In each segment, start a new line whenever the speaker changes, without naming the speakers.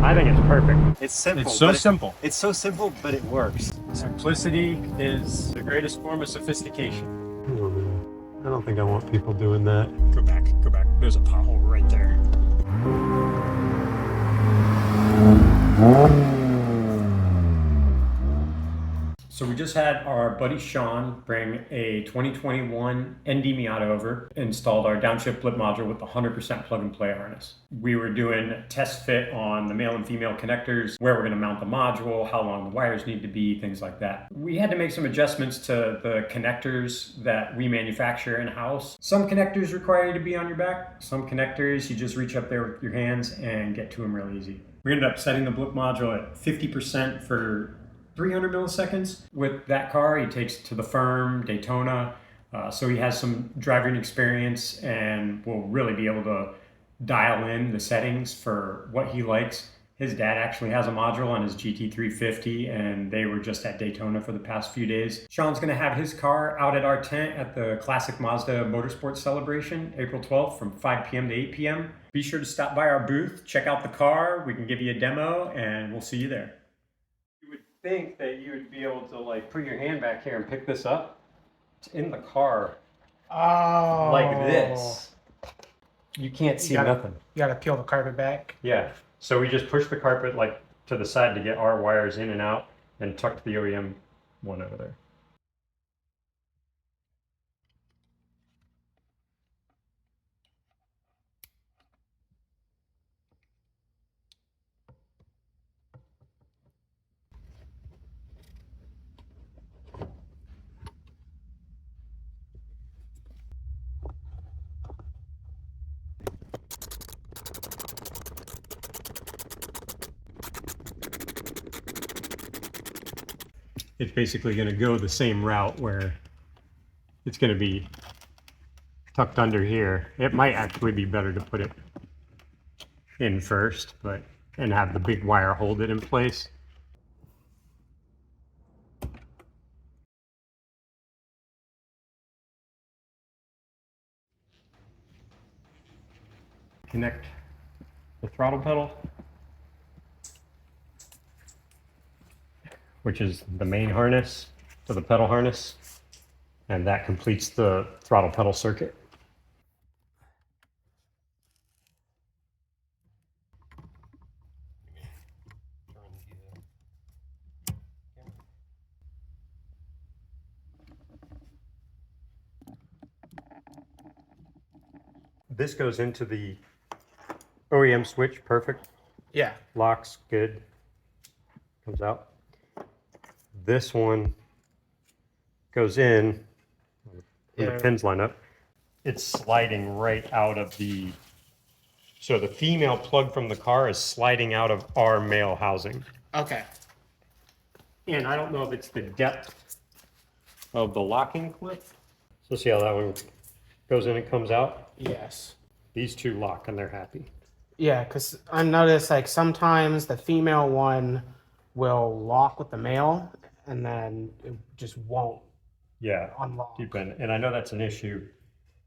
I think it's perfect.
It's simple.
It's so simple.
It's so simple, but it works.
Simplicity is the greatest form of sophistication.
Oh, man. I don't think I want people doing that.
Go back, go back. There's a pothole right there. So we just had our buddy Sean bring a 2021 ND Miata over, installed our downshift blip module with the 100% plug and play harness. We were doing a test fit on the male and female connectors, where we're going to mount the module, how long the wires need to be, things like that. We had to make some adjustments to the connectors that we manufacture in-house. Some connectors require you to be on your back. Some connectors, you just reach up there with your hands and get to them real easy. We ended up setting the blip module at 50% for 300 milliseconds. With that car, he takes it to the firm, Daytona, so he has some driving experience and will really be able to dial in the settings for what he likes. His dad actually has a module on his GT350 and they were just at Daytona for the past few days. Sean's gonna have his car out at our tent at the Classic Mazda Motorsports Celebration, April 12th from 5 p.m. to 8 p.m. Be sure to stop by our booth, check out the car, we can give you a demo, and we'll see you there. Think that you would be able to like put your hand back here and pick this up. It's in the car.
Oh.
Like this. You can't see nothing.
You gotta peel the carpet back.
Yeah. So we just push the carpet like to the side to get our wires in and out and tuck the OEM one over there. It's basically going to go the same route where it's going to be tucked under here. It might actually be better to put it in first, but and have the big wire hold it in place. Connect the throttle pedal, which is the main harness to the pedal harness, and that completes the throttle pedal circuit. This goes into the OEM switch, perfect.
Yeah.
Locks, good. Comes out. This one goes in, when the pins line up. It's sliding right out of the, so the female plug from the car is sliding out of our male housing.
Okay.
And I don't know if it's the depth of the locking clip. So see how that one goes in and comes out?
Yes.
These two lock and they're happy.
Yeah, because I noticed like sometimes the female one will lock with the male and then it just won't unlock.
Deep in. And I know that's an issue,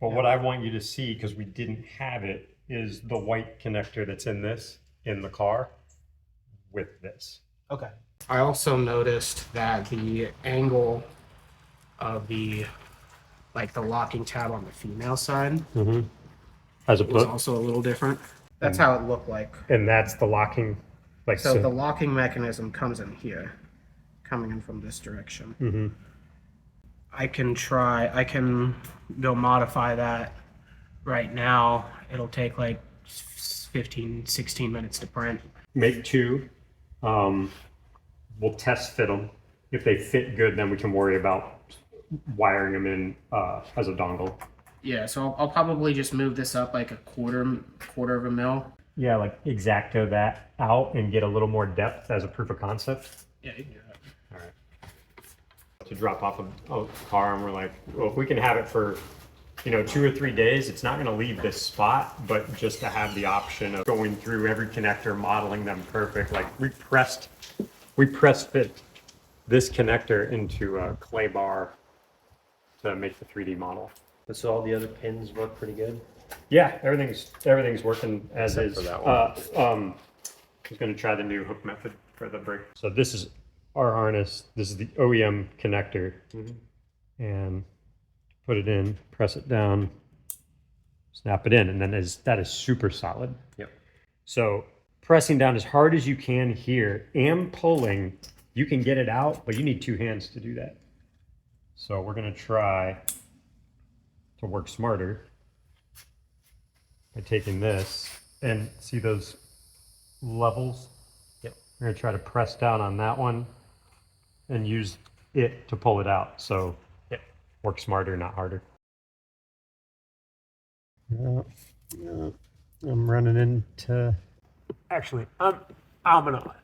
but what I want you to see, because we didn't have it, is the white connector that's in the car with this.
Okay. I also noticed that the angle of the locking tab on the female side
As
was
opposed,
also a little different. That's how it looked like.
and that's the locking, like
So the locking mechanism comes in here, coming in from this direction. I can go modify that right now. It'll take like 15, 16 minutes to print.
make two. We'll test fit them. If they fit good, then we can worry about wiring them in as a dongle.
Yeah, so I'll probably just move this up like a quarter of a mil.
Yeah, like exacto that out and get a little more depth as a proof of concept.
Yeah, you can do that.
All right. To drop off a car, and we're like, well, if we can have it for, 2 or 3 days, it's not going to leave this spot, but just to have the option of going through every connector, modeling them perfect. Like we press fit this connector into a clay bar to make the 3D model.
So all the other pins work pretty good?
Yeah, everything's working as is.
For that one.
was going to try the new hook method for the brake. So this is our harness. This is the OEM connector. And put it in, press it down, snap it in, and then that is super solid.
Yep.
So pressing down as hard as you can here and pulling, you can get it out, but you need 2 hands to do that. So we're going to try to work smarter by taking this and see those levels.
Yep.
We're going to try to press down on that one and use it to pull it out. So work smarter, not harder. I'm running into. Actually, I'm gonna.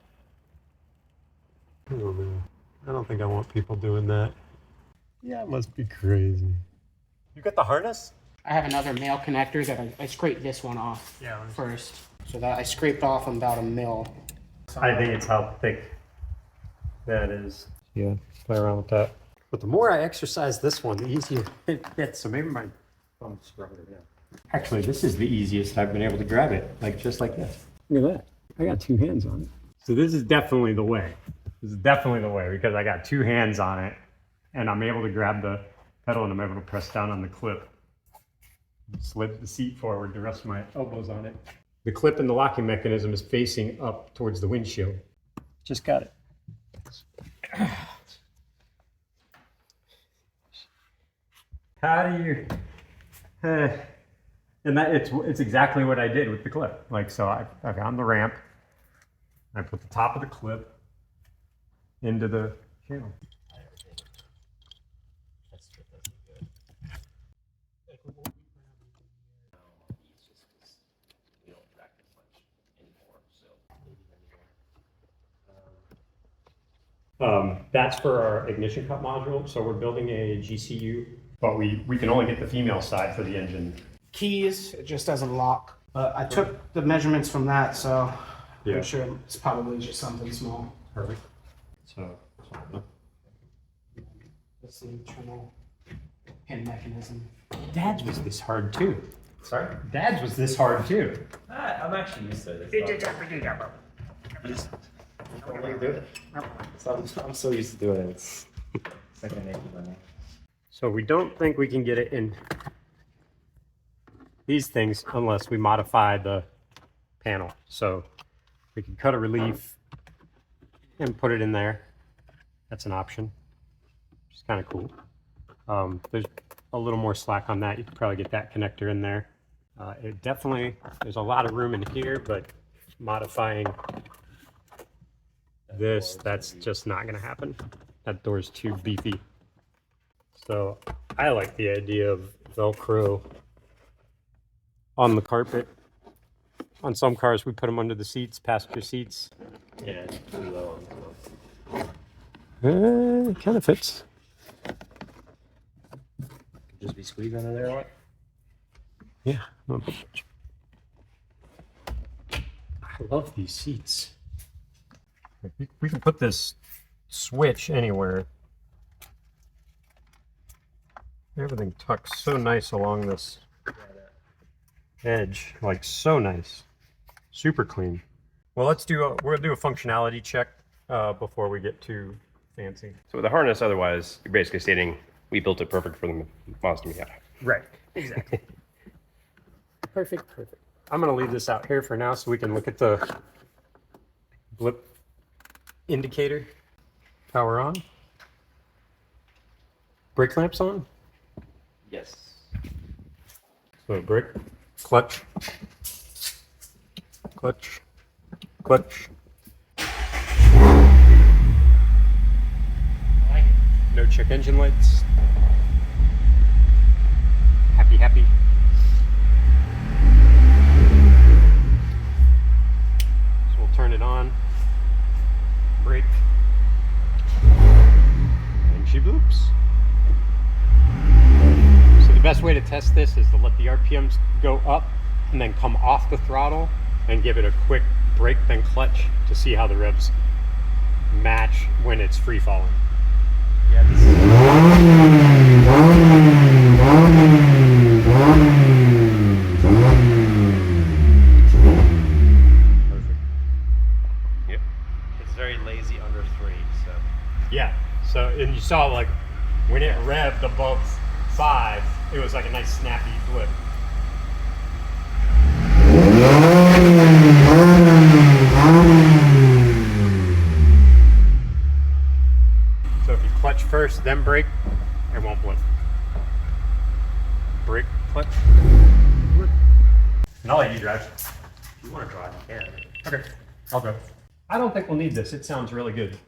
Oh man, I don't think I want people doing that. Yeah, it must be crazy. You got the harness?
I have another male connector that I scraped this one off first. So that I scraped off about a mil.
I think it's how thick that is. Yeah, play around with that. But the more I exercise this one, the easier it gets. So maybe my thumb's stronger now. Actually, this is the easiest I've been able to grab it, like just like this. Look at that. I got 2 hands on it. So this is definitely the way. This is definitely the way because I got 2 hands on it and I'm able to grab the pedal and I'm able to press down on the clip. Slid the seat forward, the rest of my elbows on it. The clip in the locking mechanism is facing up towards the windshield. Just got it. How do you, and that it's exactly what I did with the clip. Like, so I found the ramp, I put the top of the clip into the channel. That's for our ignition cut module. So we're building a GCU, but we can only get the female side for the engine.
Keys, it just doesn't lock. But I took the measurements from that, so I'm sure it's probably just something small.
Perfect. So
That's the internal pin mechanism.
Dad's was this hard too. Sorry? Dad's was this hard too.
I'm actually used to it. I'm so used to doing it. It's second nature to me.
So we don't think we can get it in these things unless we modify the panel. So we can cut a relief and put it in there. That's an option. Which is kind of cool. There's a little more slack on that. You could probably get that connector in there. There's a lot of room in here, but modifying this, that's just not going to happen. That door's too beefy. So I like the idea of Velcro on the carpet. On some cars, we put them under the seats, passenger seats.
Yeah, it's pretty low.
It kind of fits.
Could just be squeezed under there or what?
Yeah. I love these seats. We can put this switch anywhere. Everything tucks so nice along this edge, like so nice, super clean. Well, we're gonna do a functionality check before we get too fancy.
So with the harness, otherwise, you're basically stating we built it perfect for the Mazda Miata.
Right, exactly. Perfect. I'm gonna leave this out here for now so we can look at the blip indicator. Power on. Brake lamps on.
Yes.
So brake, clutch, clutch, clutch. No check engine lights. Happy. So we'll turn it on. Brake. And she bloops. So the best way to test this is to let the RPMs go up and then come off the throttle and give it a quick brake then clutch to see how the revs match when it's free falling.
Yeah, this is...
Perfect. and you saw like when it revved above 5, it was like a nice snappy blip. So if you clutch first, then brake, it won't blip. Brake, clutch, blip. And I'll let you drive. If you want to drive, you can. Okay, I'll go. I don't think we'll need this. It sounds really good.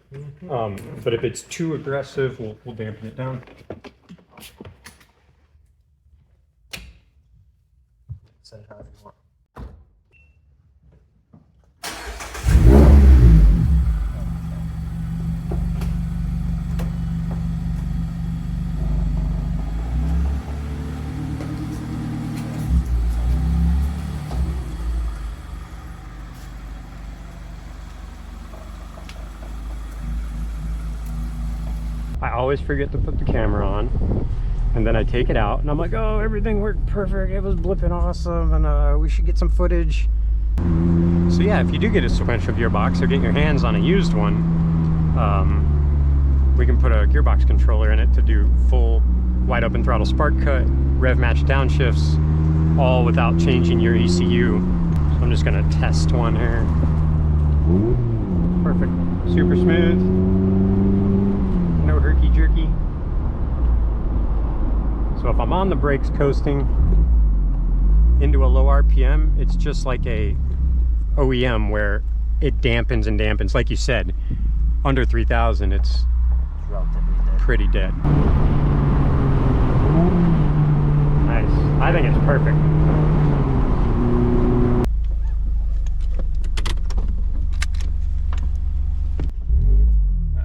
But if it's too aggressive, we'll dampen it down.
Set it however you want.
I always forget to put the camera on, and then I take it out and I'm like, oh, everything worked perfect, it was blipping awesome, and we should get some footage. So yeah, if you do get a sequential gearbox or get your hands on a used one, we can put a gearbox controller in it to do full wide open throttle spark cut, rev match downshifts, all without changing your ECU. So I'm just gonna test one here. Perfect, super smooth. No herky-jerky. So if I'm on the brakes coasting into a low RPM, it's just like a OEM where it dampens and dampens. Like you said, under 3,000, it's
Relatively dead.
pretty dead. Nice. I think it's perfect.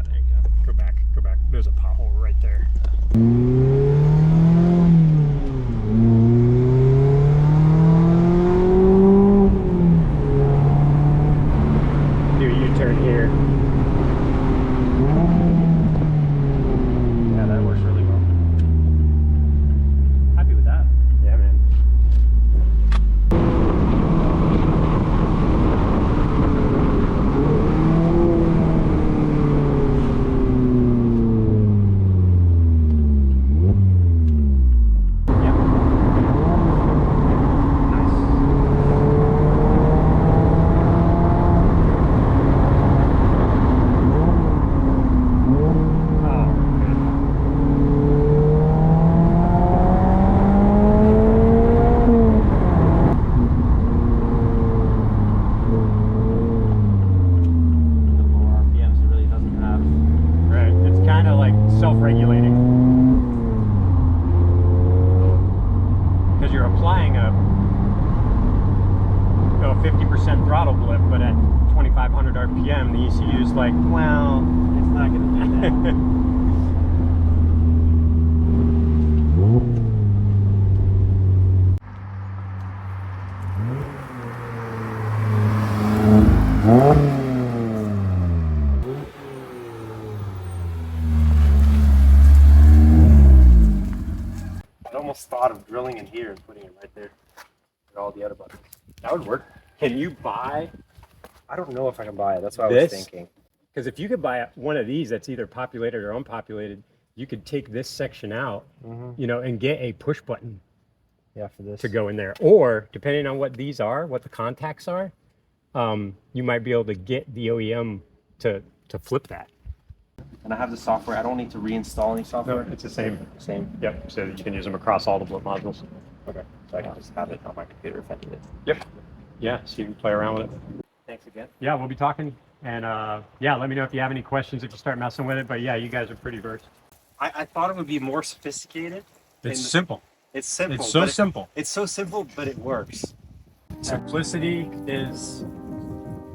There you go.
Go back, go back. There's a pothole right there. Do a U-turn here.
Yeah, that works really well. Happy with that.
Yeah, man. Yep.
The lower RPMs, it really doesn't have.
Right, it's kind of like self-regulating. Because you're applying a 50% throttle blip, but at 2,500 RPM, the ECU is like, well,
It's not gonna do that.
I almost thought of drilling in here and putting it right there with all the other buttons. That would work. Can you buy?
I don't know if I can buy it. That's what I
This?
was thinking.
Because if you could buy one of these that's either populated or unpopulated, you could take this section out, you know, and get a push button
Yeah, for this.
to go in there. Or depending on what these are, what the contacts are, you might be able to get the OEM to flip that.
And I have the software. I don't need to reinstall any
No,
software.
it's the same.
Same.
Yep. So you can use them across all the blip modules.
Okay. So I can just have it on my computer if I need it.
Yep. Yeah. So you can play around with it.
Thanks again.
Yeah, we'll be talking. And yeah, let me know if you have any questions if you start messing with it. But yeah, you guys are pretty versed.
I thought it would be more sophisticated.
It's
And
simple.
It's simple.
It's so
but
simple.
It's so simple, but it works.
Simplicity is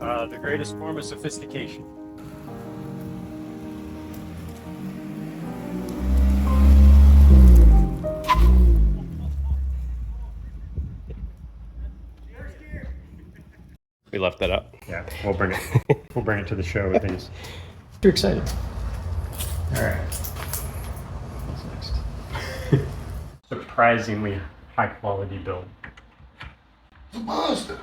the greatest form of sophistication.
We left that up.
Yeah, we'll bring it. We'll bring it to the show with these. Too excited. All right. What's next? Surprisingly high quality build.
It's a Mazda.